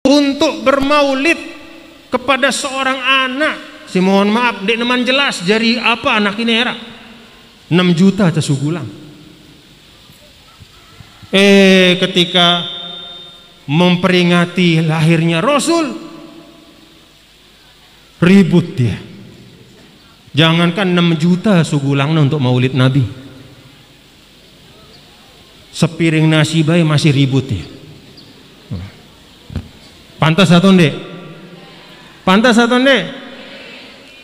untuk bermaulid kepada seorang anak. Si mohon maaf, dek neman jelas jari apa anak ini era 6 juta tesugulang. Ketika memperingati lahirnya Rasul, ribut dia. Jangankan 6 juta sugulangna untuk maulid Nabi, sepiring nasi bae masih ribut ya. Pantas atau ndek? Pantas atau ndek?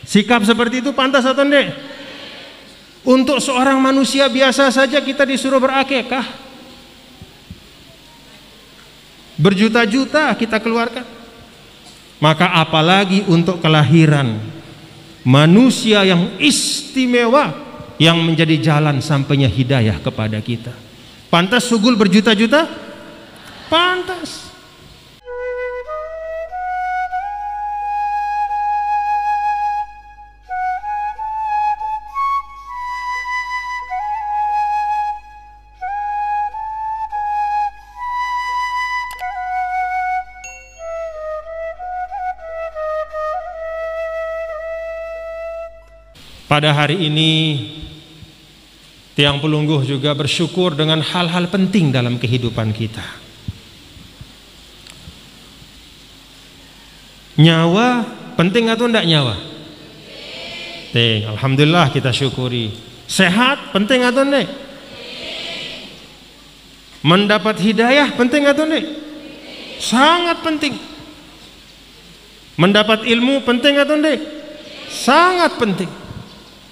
Sikap seperti itu pantas atau ndek? Untuk seorang manusia biasa saja kita disuruh berakikah, berjuta-juta kita keluarkan, maka apalagi untuk kelahiran manusia yang istimewa yang menjadi jalan sampainya hidayah kepada kita. Pantas sugul berjuta-juta? Pantas. Pada hari ini Tiang Pelungguh juga bersyukur dengan hal-hal penting dalam kehidupan kita. Nyawa penting atau enggak nyawa? Penting. Alhamdulillah kita syukuri. Sehat penting atau enggak? Mendapat hidayah penting atau enggak? Sangat penting. Mendapat ilmu penting atau enggak? Sangat penting.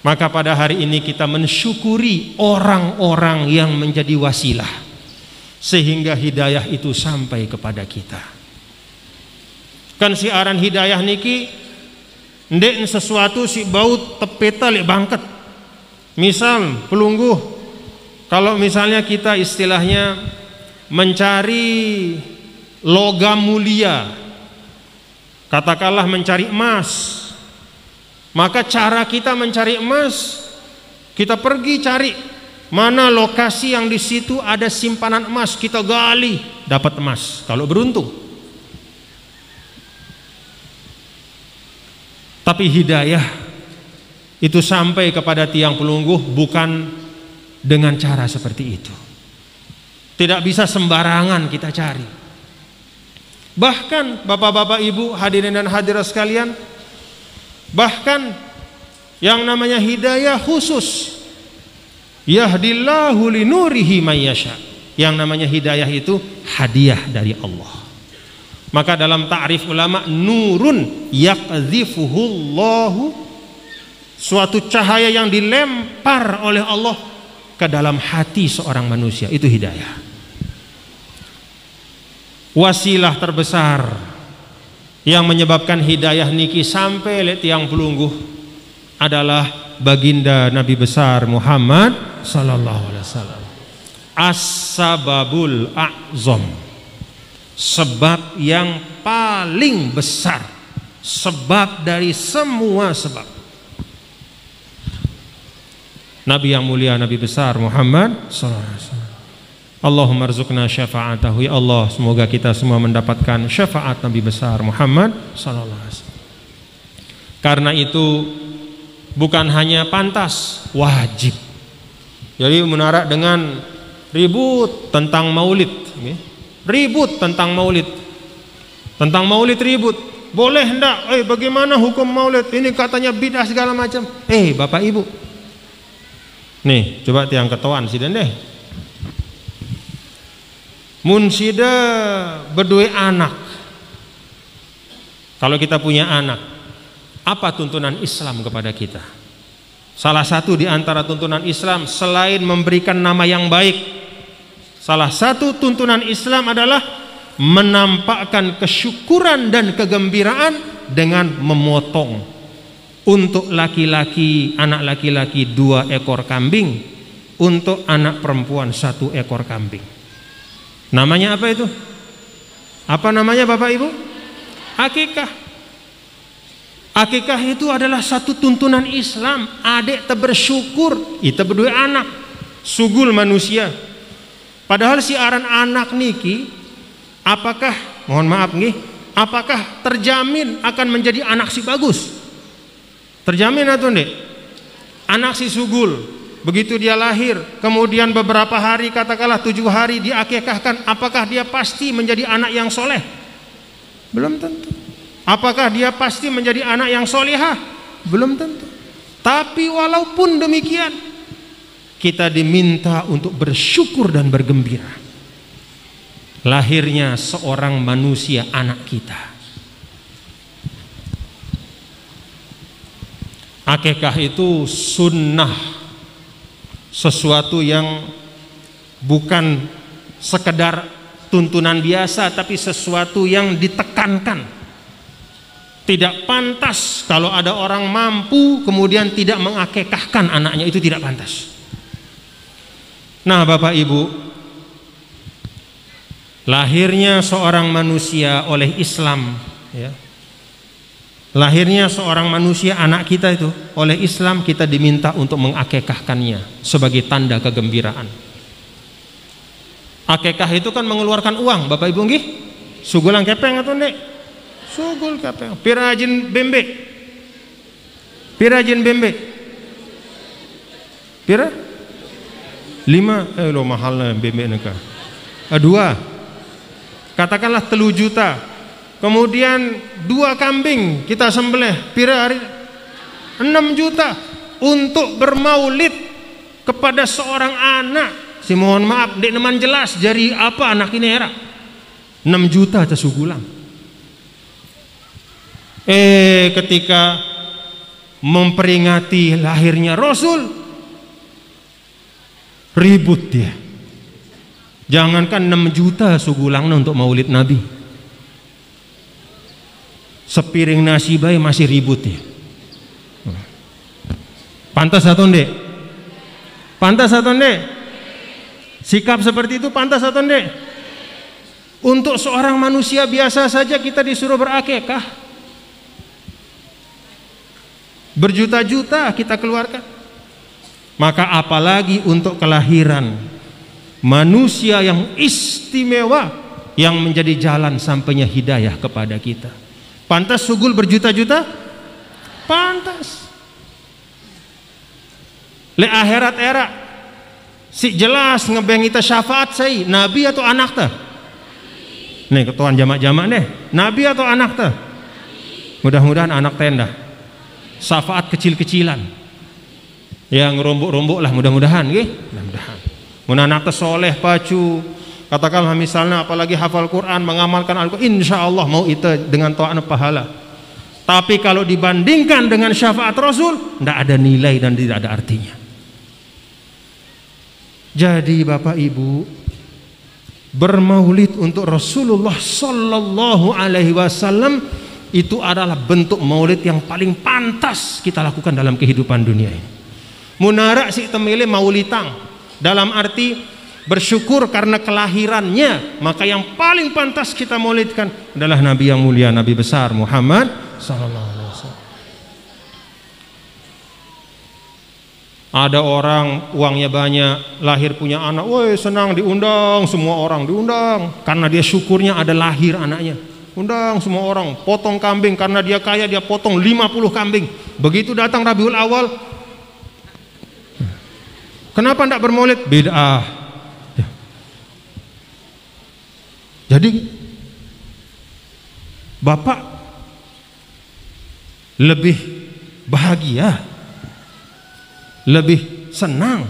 Maka pada hari ini kita mensyukuri orang-orang yang menjadi wasilah sehingga hidayah itu sampai kepada kita. Kan siaran hidayah niki ndek sesuatu si bau tepeta lek bangket. Misal pelungguh, kalau misalnya kita istilahnya mencari logam mulia, katakanlah mencari emas, maka cara kita mencari emas, kita pergi cari mana lokasi yang di situ ada simpanan emas, kita gali, dapat emas kalau beruntung. Tapi hidayah itu sampai kepada tiang pelungguh bukan dengan cara seperti itu. Tidak bisa sembarangan kita cari. Bahkan bapak-bapak, ibu, hadirin dan hadirat sekalian, bahkan yang namanya hidayah khusus, yahdillahu linurihi mayyasha, yang namanya hidayah itu hadiah dari Allah. Maka dalam ta'rif ulama, nurun yaqdhifuhullahu, suatu cahaya yang dilempar oleh Allah ke dalam hati seorang manusia, itu hidayah. Wasilah terbesar yang menyebabkan hidayah niki sampai le tiang pelungguh adalah baginda Nabi besar Muhammad sallallahu alaihi wasallam. As-sababul a'zam, sebab yang paling besar, sebab dari semua sebab. Nabi yang mulia, Nabi besar Muhammad sallallahu alaihi wasallam. Allahumma rzuqna syafa'atahu, ya Allah, semoga kita semua mendapatkan syafaat Nabi besar Muhammad sallallahu alaihi wasallam. Karena itu bukan hanya pantas, wajib. Jadi menara dengan ribut tentang maulid, ribut tentang maulid, tentang maulid ribut, boleh hendak, bagaimana hukum maulid, ini katanya bid'ah segala macam. Bapak ibu, nih coba tiang ketuaan sih deh, mun sida berdua anak, kalau kita punya anak, apa tuntunan Islam kepada kita? Salah satu di antara tuntunan Islam selain memberikan nama yang baik, salah satu tuntunan Islam adalah menampakkan kesyukuran dan kegembiraan dengan memotong. Untuk laki-laki, anak laki-laki 2 ekor kambing, untuk anak perempuan 1 ekor kambing. Namanya apa itu? Apa namanya Bapak Ibu? Akikah. Akikah itu adalah satu tuntunan Islam. Adik bersyukur, kita berdua anak, sugul manusia. Padahal siaran anak niki, apakah, mohon maaf nih, apakah terjamin akan menjadi anak si bagus? Terjamin atau enggak? Anak si sugul, begitu dia lahir, kemudian beberapa hari, katakanlah 7 hari diakikahkan, apakah dia pasti menjadi anak yang soleh? Belum tentu. Apakah dia pasti menjadi anak yang solihah? Belum tentu. Tapi walaupun demikian, kita diminta untuk bersyukur dan bergembira lahirnya seorang manusia, anak kita. Akikah itu sunnah, sesuatu yang bukan sekedar tuntunan biasa, tapi sesuatu yang ditekankan. Tidak pantas kalau ada orang mampu kemudian tidak mengakikahkan anaknya, itu tidak pantas. Nah, Bapak Ibu, lahirnya seorang manusia oleh Islam, ya. Lahirnya seorang manusia, anak kita itu oleh Islam, kita diminta untuk mengakikahkannya sebagai tanda kegembiraan. Akikah itu kan mengeluarkan uang, Bapak Ibu nggih? Sugulang kepeng atau ndek? Sugul kepeng. Pirajin bembe. Pirajin bembe. Pira? 5, lo mahalnya bembe neka. 2. Katakanlah 3 juta. Kemudian 2 kambing kita sembelih, pira hari 6 juta untuk bermaulid kepada seorang anak. Si mohon maaf, dek neman jelas jari apa anak ini era. 6 juta tesugulang. Ketika memperingati lahirnya Rasul, ribut dia. Jangankan 6 juta sugulangna untuk maulid Nabi. Sepiring nasi bayi masih ribut ya. Pantas atau ndek? Pantas atau ndek? Sikap seperti itu pantas atau ndek? Untuk seorang manusia biasa saja kita disuruh berakikah. Berjuta-juta kita keluarkan. Maka apalagi untuk kelahiran manusia yang istimewa, yang menjadi jalan sampainya hidayah kepada kita. Pantas sugul berjuta-juta? Pantas. Le akhirat era si jelas ngebeng kita syafaat saya, nabi atau anak ta? Nih ketuaan jamak-jamak deh, nabi atau anak ta? Mudah-mudahan anak tenda. Syafaat kecil-kecilan. Yang rombok-rombok lah, mudah-mudahan nggih. Mudah-mudahan. Mun anak ta soleh pacu, katakanlah misalnya apalagi hafal Quran, mengamalkan Al-Quran, insya Allah mau itu dengan ta'an pahala. Tapi kalau dibandingkan dengan syafaat Rasul, tidak ada nilai dan tidak ada artinya. Jadi Bapak Ibu, bermaulid untuk Rasulullah Sallallahu Alaihi Wasallam itu adalah bentuk maulid yang paling pantas kita lakukan dalam kehidupan dunia ini. Munarak si temile maulitang, dalam arti bersyukur karena kelahirannya, maka yang paling pantas kita maulidkan adalah Nabi yang mulia, Nabi besar Muhammad sallallahu alaihi wasallam. Ada orang uangnya banyak, lahir punya anak, woi senang diundang, semua orang diundang karena dia syukurnya ada lahir anaknya. Undang semua orang, potong kambing karena dia kaya, dia potong 50 kambing. Begitu datang Rabiul Awal, kenapa tidak bermaulid? Bid'ah. Jadi Bapak lebih bahagia, lebih senang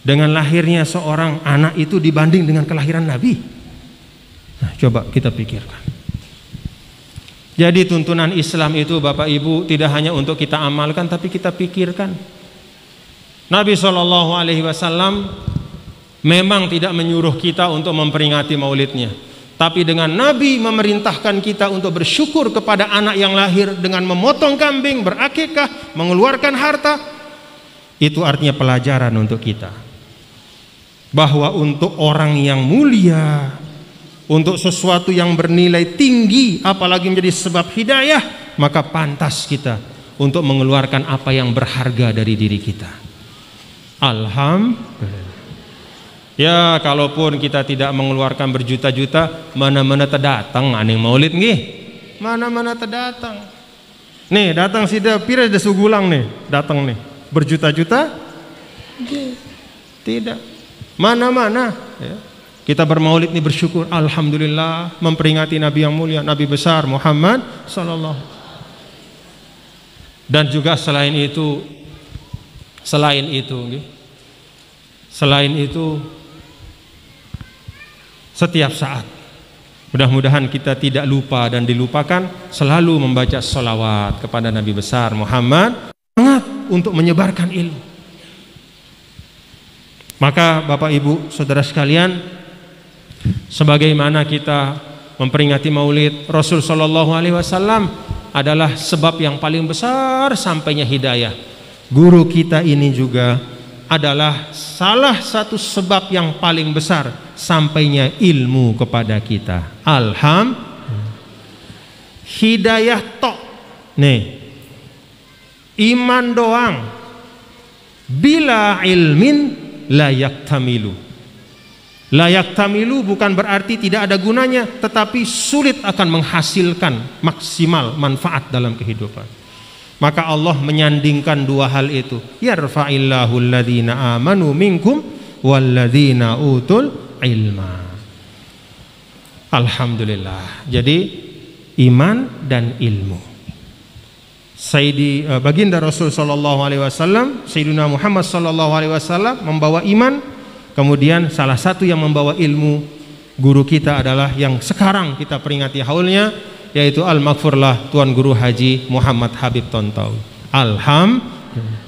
dengan lahirnya seorang anak itu dibanding dengan kelahiran Nabi. Nah, coba kita pikirkan. Jadi tuntunan Islam itu Bapak Ibu tidak hanya untuk kita amalkan, tapi kita pikirkan. Nabi SAW memang tidak menyuruh kita untuk memperingati maulidnya, tapi dengan Nabi memerintahkan kita untuk bersyukur kepada anak yang lahir dengan memotong kambing, berakikah, mengeluarkan harta. Itu artinya pelajaran untuk kita, bahwa untuk orang yang mulia, untuk sesuatu yang bernilai tinggi, apalagi menjadi sebab hidayah, maka pantas kita untuk mengeluarkan apa yang berharga dari diri kita. Alhamdulillah. Ya, kalaupun kita tidak mengeluarkan berjuta-juta, mana-mana terdatang aning maulid nggih. Mana-mana terdatang. Nih, datang sida pira da sugulang nih, datang nih. Berjuta-juta? Tidak. Mana-mana ya. Kita bermaulid nih bersyukur, alhamdulillah, memperingati Nabi yang mulia, Nabi besar Muhammad sallallahu. Dan juga selain itu setiap saat mudah-mudahan kita tidak lupa dan dilupakan selalu membaca sholawat kepada Nabi besar Muhammad, sangat untuk menyebarkan ilmu. Maka Bapak Ibu Saudara sekalian, sebagaimana kita memperingati maulid Rasul sallallahu alaihi wasallam adalah sebab yang paling besar sampainya hidayah. Guru kita ini juga adalah salah satu sebab yang paling besar sampainya ilmu kepada kita. Alhamdulillah. Hidayah tok. Nih. Iman doang. Bila ilmin la yaktamilu. La yaktamilu bukan berarti tidak ada gunanya, tetapi sulit akan menghasilkan maksimal manfaat dalam kehidupan. Maka Allah menyandingkan dua hal itu. Yarfa'illahu alladhina amanu minkum walladhina utul ilma. Alhamdulillah. Jadi iman dan ilmu. Baginda Rasul sallallahu alaihi wasallam, Sayyidina Muhammad sallallahu alaihi wasallam membawa iman, kemudian salah satu yang membawa ilmu guru kita adalah yang sekarang kita peringati haulnya, yaitu Al-Maghfurlah Tuan Guru Haji Muhammad Habib Tontowi. Alhamdulillah.